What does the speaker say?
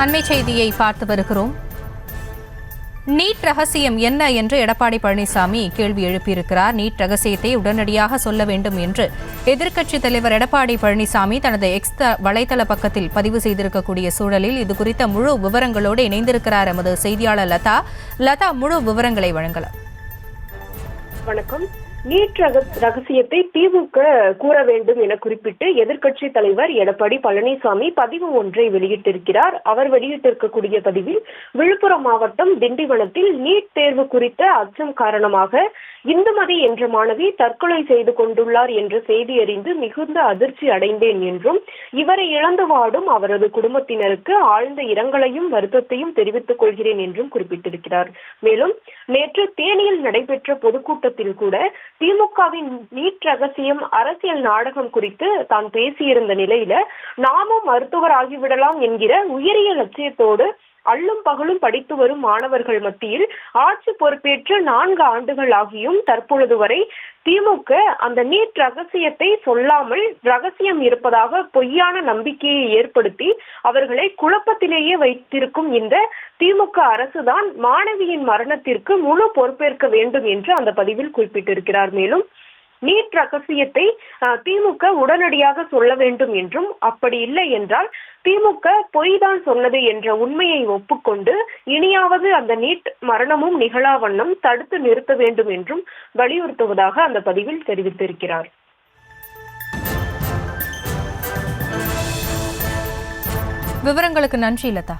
அண்மை செய்தியை பார்த்து வருகிறோம். நீட் ரகசியம் என்ன என்று எடப்பாடி பழனிசாமி கேள்வி எழுப்பியிருக்கிறார். நீட் ரகசியத்தை உடனடியாக சொல்ல வேண்டும் என்று எதிர்க்கட்சித் தலைவர் எடப்பாடி பழனிசாமி தனது எக்ஸ் வலைதள பக்கத்தில் பதிவு செய்திருக்கக்கூடிய சூழலில் இதுகுறித்த முழு விவரங்களோடு இணைந்திருக்கிறார் எமது செய்தியாளர் லதா. முழு விவரங்களை வழங்கலாம். வணக்கம். நீட் ரகசியத்தை திமுக கூற வேண்டும் என குறிப்பிட்டு எதிர்க்கட்சி தலைவர் எடப்பாடி பழனிசாமி பதிவு ஒன்றை வெளியிட்டிருக்கிறார். அவர் வெளியிட்டிருக்கக்கூடிய பதிவில், விழுப்புரம் மாவட்டம் திண்டிவனத்தில் நீட் தேர்வு குறித்த அச்சம் காரணமாக இந்துமதி என்ற மாணவி தற்கொலை செய்து கொண்டுள்ளார் என்ற செய்தி அறிந்து மிகுந்த அதிர்ச்சி அடைந்தேன் என்றும், இவரை இழந்து வாடும் அவரது குடும்பத்தினருக்கு ஆழ்ந்த இரங்கலையும் வருத்தத்தையும் தெரிவித்துக் கொள்கிறேன் என்றும் குறிப்பிட்டிருக்கிறார். மேலும் நேற்று தேனியில் நடைபெற்ற பொதுக்கூட்டத்தில் கூட திமுகவின் நீட் ரகசியம் அரசியல் நாடகம் குறித்து தான் பேசியிருந்த நிலையில, நாமும் மருத்துவர் ஆகிவிடலாம் என்கிற உயரிய லட்சியத்தோடு அள்ளும் பகலும் படித்து வரும் மாணவர்கள் மத்தியில் ஆட்சி பொறுப்பேற்று 4 ஆண்டுகள் ஆகியும் தற்பொழுது வரை திமுக அந்த நீட் ரகசியத்தை சொல்லாமல் ரகசியம் இருப்பதாக பொய்யான நம்பிக்கையை ஏற்படுத்தி அவர்களை குழப்பத்திலேயே வைத்திருக்கும் இந்த திமுக அரசுதான் மாணவியின் மரணத்திற்கு முழு பொறுப்பேற்க வேண்டும் என்று அந்த பதிவில் குறிப்பிட்டிருக்கிறார். மேலும் நீட் ரகசியத்தை திமுக உடனடியாக சொல்ல வேண்டும் என்றும், அப்படி இல்லை என்றால் திமுக பொய் தான் சொன்னது என்ற உண்மையை ஒப்புக்கொண்டு இனியாவது அந்த நீட் மரணமும் நிகழா வண்ணம் தடுத்து நிறுத்த வேண்டும் என்றும் வலியுறுத்துவதாக அந்த பதிவில் தெரிவித்திருக்கிறார். விவரங்களுக்கு நன்றி லதா.